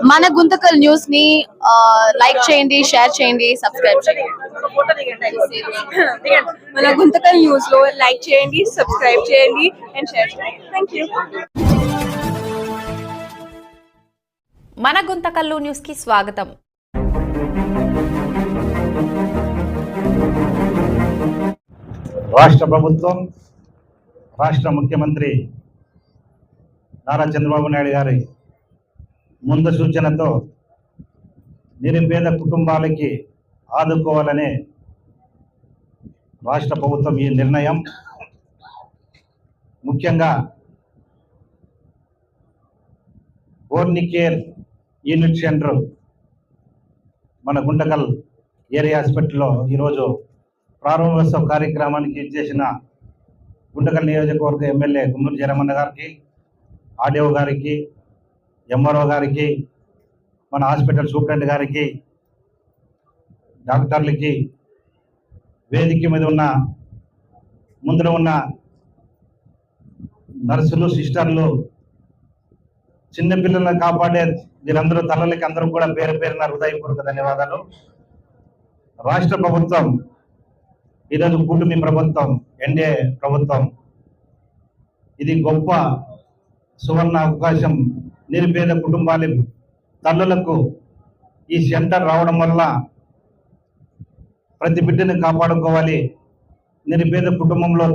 మన గుంతకల్ న్యూస్ ని లైక్ చేయండి, షేర్ చేయండి, సబ్స్క్రైబ్ చేయండి. మన గుంతకల్ న్యూస్ లో లైక్ చేయండి, సబ్స్క్రైబ్ చేయండి అండ్ షేర్ చేయండి. థాంక్యూ. మన గుంతకల్లు న్యూస్ కి స్వాగతం. రాష్ట్ర ప్రభుత్వం, రాష్ట్ర ముఖ్యమంత్రి నారా చంద్రబాబు నాయుడు గారి ముందు సూచనతో నిరుపేద కుటుంబాలకి ఆదుకోవాలనే రాష్ట్ర ప్రభుత్వం ఈ నిర్ణయం. ముఖ్యంగా ఓర్నికేర్ యూనిట్ సెంటర్ మన గుంటకల్ ఏరియా హాస్పిటల్లో ఈరోజు ప్రారంభోత్సవ కార్యక్రమానికి చేసిన గుంటకల్ నియోజకవర్గ ఎమ్మెల్యే గుమ్మూరి జయరామన్న గారికి, ఆర్డీఓ గారికి, ఎంఆర్ఓ గారికి, మన హాస్పిటల్ సూపరింటెండెంట్ గారికి, డాక్టర్లకి, వేదిక మీద ఉన్న ముందర ఉన్న నర్సులు, సిస్టర్లు, చిన్నపిల్లలను కాపాడే వీరందరూ తల్లులకి అందరూ కూడా పేరు పేరున హృదయపూర్వక ధన్యవాదాలు. రాష్ట్ర ప్రభుత్వం ఈరోజు కూటమి ప్రభుత్వం, ఎన్డీఏ ప్రభుత్వం, ఇది గొప్ప సువర్ణ అవకాశం. నిరుపేద కుటుంబాల తల్లులకు ఈ సెంటర్ రావడం వల్ల ప్రతి బిడ్డని కాపాడుకోవాలి. నిరుపేద కుటుంబంలో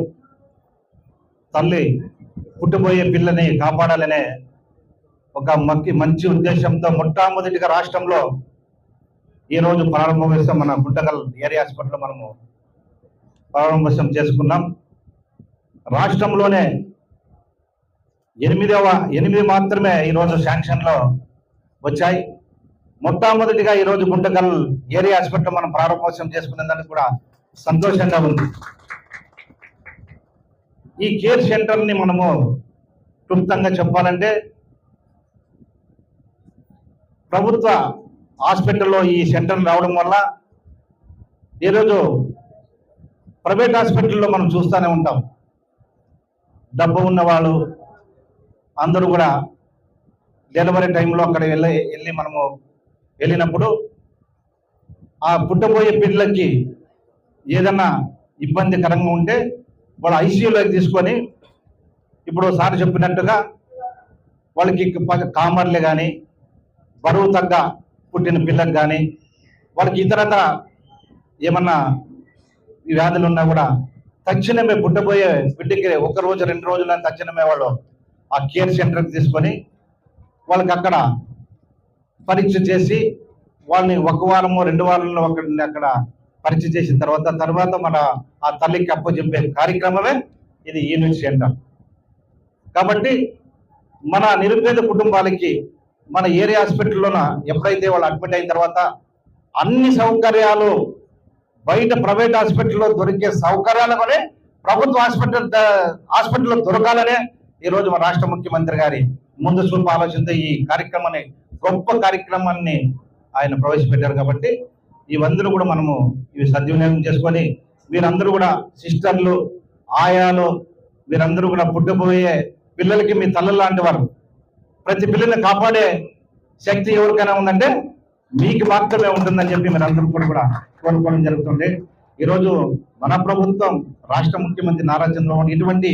తల్లి పుట్టబోయే పిల్లని కాపాడాలనే ఒక మంచి ఉద్దేశంతో మొట్టమొదటిగా రాష్ట్రంలో ఈరోజు ప్రారంభోత్సవం మన గుంటకల్ ఏరియా హాస్పిటల్లో మనము ప్రారంభోత్సవం చేసుకున్నాం. రాష్ట్రంలోనే 8 మాత్రమే ఈరోజు శాంక్షన్లో వచ్చాయి. మొట్టమొదటిగా ఈరోజు గుంటకల్ ఏరియా హాస్పిటల్ మనం ప్రారంభోత్సవం చేసుకునేందుకు కూడా సంతోషంగా ఉంది. ఈ కేర్ సెంటర్ని మనము క్లుప్తంగా చెప్పాలంటే, ప్రభుత్వ హాస్పిటల్లో ఈ సెంటర్ రావడం వల్ల ఈరోజు ప్రైవేట్ హాస్పిటల్లో మనం చూస్తూనే ఉంటాం. డబ్బు ఉన్నవాళ్ళు అందరూ కూడా డెలివరీ టైంలో అక్కడ వెళ్ళి మనము వెళ్ళినప్పుడు ఆ పుట్టబోయే పిల్లలకి ఏదన్నా ఇబ్బందికరంగా ఉంటే వాళ్ళు ఐసీయూలోకి తీసుకొని, ఇప్పుడు సార్ చెప్పినట్టుగా వాళ్ళకి కామర్లు కానీ, బరువు తగ్గ పుట్టిన పిల్లలకు కానీ, వాళ్ళకి ఇతరత ఏమన్నా వ్యాధులు ఉన్నా కూడా తక్షణమే పుట్టబోయే బిడ్డకి 1 రోజు 2 రోజులని తక్షణమే వాళ్ళు ఆ కేర్ సెంటర్కి తీసుకొని వాళ్ళకి అక్కడ పరీక్ష చేసి వాళ్ళని 1 వారము 2 వారంలో అక్కడ పరీక్ష చేసిన తర్వాత మన ఆ తల్లికి అప్పచెప్పే కార్యక్రమమే ఇది యూనిట్ సెంటర్. కాబట్టి మన నిరుపేద కుటుంబాలకి మన ఏరియా హాస్పిటల్లోన ఎప్పుడైతే వాళ్ళు అడ్మిట్ అయిన తర్వాత అన్ని సౌకర్యాలు బయట ప్రైవేట్ హాస్పిటల్లో దొరికే సౌకర్యాలు కూడా ప్రభుత్వ హాస్పిటల్లో దొరకాలనే ఈరోజు మన రాష్ట్ర ముఖ్యమంత్రి గారి ముందు చూపు ఆలోచనతో ఈ కార్యక్రమాన్ని, గొప్ప కార్యక్రమాన్ని ఆయన ప్రవేశపెట్టారు. కాబట్టి ఇవందరూ కూడా మనము ఇవి సద్వినియోగం చేసుకొని మీరందరూ కూడా సిస్టర్లు, ఆయాలు, మీరందరూ కూడా పుట్టబోయే పిల్లలకి మీ తల్లు లాంటి వారు. ప్రతి పిల్లల్ని కాపాడే శక్తి ఎవరికైనా ఉందంటే మీకు మాత్రమే ఉంటుందని చెప్పి మీరందరూ కూడా కోరుకోవడం జరుగుతుంది. ఈరోజు మన ప్రభుత్వం, రాష్ట్ర ముఖ్యమంత్రి నారా చంద్రబాబు ఇటువంటి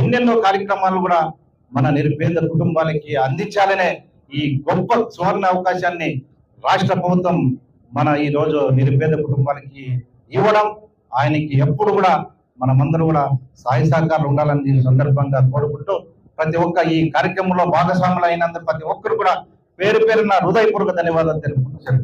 ఎన్నెన్నో కార్యక్రమాలు కూడా మన నిరుపేద కుటుంబాలకి అందించాలనే ఈ గొప్ప సువర్ణ అవకాశాన్ని రాష్ట్ర ప్రభుత్వం మన ఈ రోజు నిరుపేద కుటుంబాలకి ఇవ్వడం, ఆయనకి ఎప్పుడు కూడా మనమందరూ కూడా సహాయ సహకారాలు ఉండాలని సందర్భంగా కోరుకుంటూ, ప్రతి ఒక్క ఈ కార్యక్రమంలో భాగస్వాములు అయినందుకు ప్రతి ఒక్కరు కూడా పేరు పేరున హృదయపూర్వక ధన్యవాదాలు తెలుపుకుంటున్నాను.